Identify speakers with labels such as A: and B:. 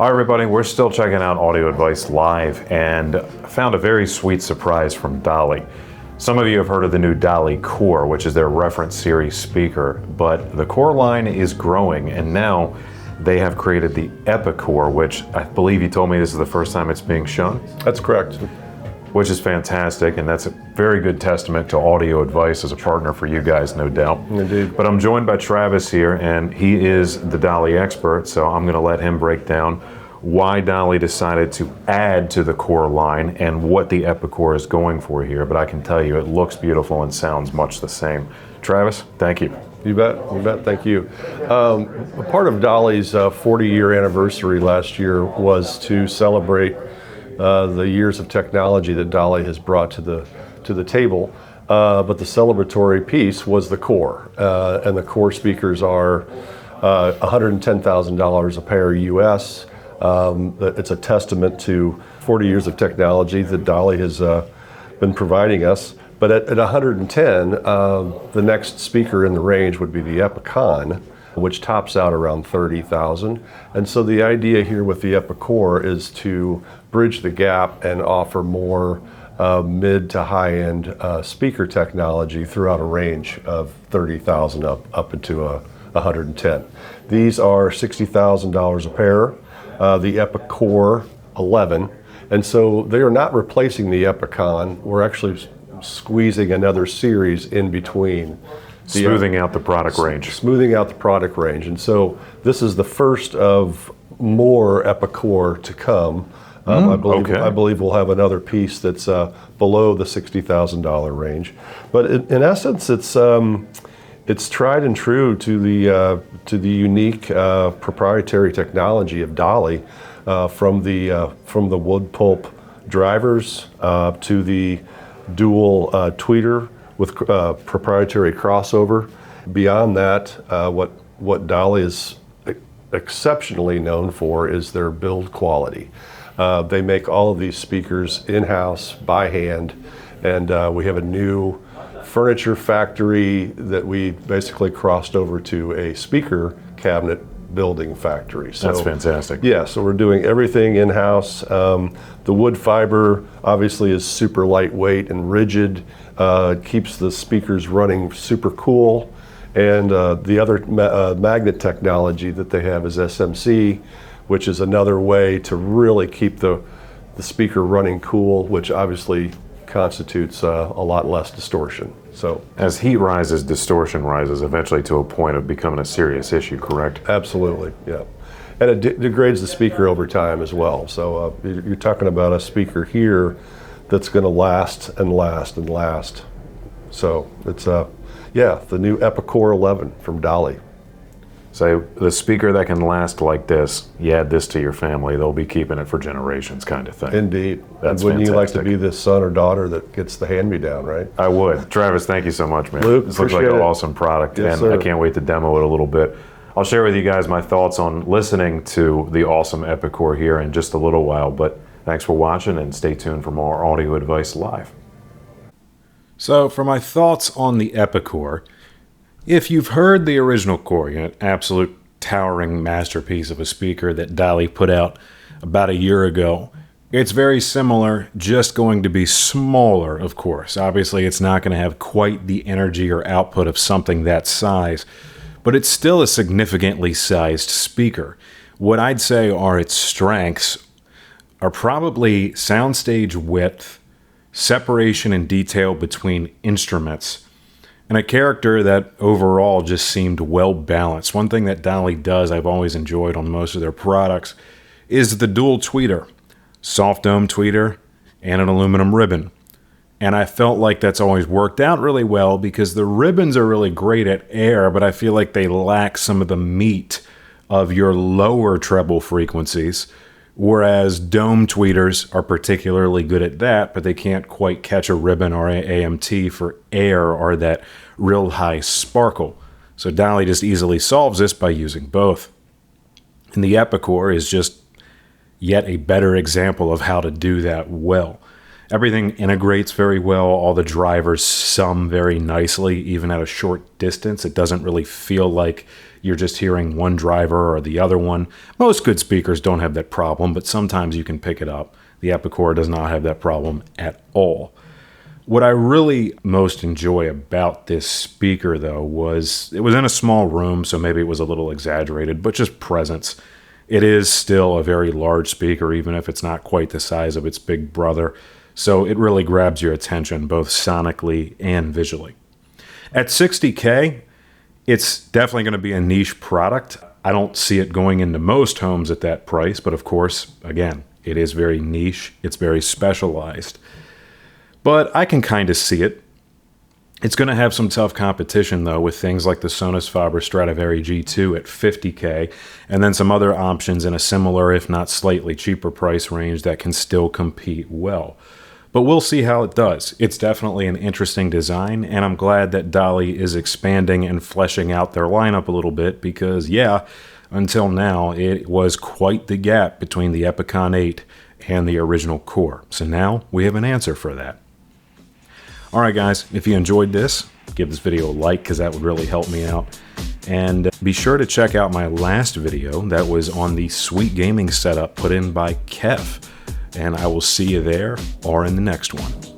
A: Hi everybody, we're still checking out Audio Advice Live and found a very sweet surprise from Dali. Some of you have heard of the new Dali Core, which is their reference series speaker, but the Core line is growing and now they have created the Epikore, which I believe you told me this is the first time it's being shown.
B: That's correct.
A: Which is fantastic, and that's a very good testament to Audio Advice as a partner for you guys, no doubt.
B: Indeed.
A: But I'm joined by Travis here, and he is the Dali expert, so I'm going to let him break down why Dali decided to add to the Core line and what the Epikore is going for here. But I can tell you, it looks beautiful and sounds much the same. Travis, thank you.
B: You bet, thank you. Part of Dali's 40-year anniversary last year was to celebrate the years of technology that Dali has brought to the table, but the celebratory piece was the Core, and the Core speakers are $110,000 a pair US. It's a testament to 40 years of technology that Dali has been providing us. But at 110, the next speaker in the range would be the Epikore, which tops out around 30,000. And so the idea here with the Epikore is to bridge the gap and offer more mid to high-end speaker technology throughout a range of 30,000 up into 110. These are $60,000 a pair, the Epikore 11. And so they are not replacing the Epikore. We're actually squeezing another series in between.
A: Smoothing out the product range.
B: Smoothing out the product range. And so this is the first of more Epikore to come. I believe we'll have another piece that's below the $60,000 range. But in essence, it's tried and true to the unique proprietary technology of Dali, from the wood pulp drivers to the dual tweeter with proprietary crossover. Beyond that, what Dali is exceptionally known for is their build quality. They make all of these speakers in-house by hand, and we have a new furniture factory that we basically crossed over to a speaker cabinet building factory. So,
A: that's fantastic.
B: Yeah, so we're doing everything in-house. The wood fiber obviously is super lightweight and rigid. It keeps the speakers running super cool. And the other magnet technology that they have is SMC, which is another way to really keep the speaker running cool, which obviously constitutes a lot less distortion. So
A: as heat rises, distortion rises eventually to a point of becoming a serious issue, correct?
B: Absolutely, yeah. And it degrades the speaker over time as well. So you're talking about a speaker here that's going to last and last and last. So it's the new Epikore 11 from Dali.
A: So the speaker that can last like this, you add this to your family, they'll be keeping it for generations, kind of thing.
B: Indeed.
A: That's
B: Wouldn't
A: fantastic.
B: you like to be the son or daughter that gets the hand-me-down, right?
A: I would. Travis, thank you so much, man.
B: Luke,
A: this looks like an awesome product,
B: yes,
A: and
B: sir.
A: I can't wait to demo it a little bit. I'll share with you guys my thoughts on listening to the awesome Epikore here in just a little while, but thanks for watching, and stay tuned for more Audio Advice Live. So for my thoughts on the Epikore, if you've heard the original Core, an absolute towering masterpiece of a speaker that Dali put out about a year ago, it's very similar, just going to be smaller, of course. Obviously, it's not going to have quite the energy or output of something that size, but it's still a significantly sized speaker. What I'd say are its strengths are probably soundstage width, separation and detail between instruments, and a character that overall just seemed well balanced. One thing that Dali does, I've always enjoyed on most of their products, is the dual tweeter. Soft dome tweeter and an aluminum ribbon. And I felt like that's always worked out really well because the ribbons are really great at air, but I feel like they lack some of the meat of your lower treble frequencies, whereas dome tweeters are particularly good at that, but they can't quite catch a ribbon or an AMT for air or that real high sparkle. So Dali just easily solves this by using both. And the Epikore is just yet a better example of how to do that well. Everything integrates very well. All the drivers sum very nicely, even at a short distance. It doesn't really feel like you're just hearing one driver or the other one. Most good speakers don't have that problem, but sometimes you can pick it up. The Epikore does not have that problem at all. What I really most enjoy about this speaker, though, was it was in a small room, so maybe it was a little exaggerated, but just presence. It is still a very large speaker, even if it's not quite the size of its big brother. So it really grabs your attention, both sonically and visually. At $60K, it's definitely going to be a niche product. I don't see it going into most homes at that price, but of course, again, it is very niche. It's very specialized. But I can kind of see it. It's going to have some tough competition, though, with things like the Sonus Faber Stradivari G2 at $50K, and then some other options in a similar, if not slightly cheaper price range that can still compete well. But we'll see how it does. It's definitely an interesting design, and I'm glad that Dali is expanding and fleshing out their lineup a little bit because, yeah, until now, it was quite the gap between the Epicon 8 and the original Core. So now we have an answer for that. All right, guys, if you enjoyed this, give this video a like because that would really help me out. And be sure to check out my last video that was on the sweet gaming setup put in by Kev. And I will see you there or in the next one.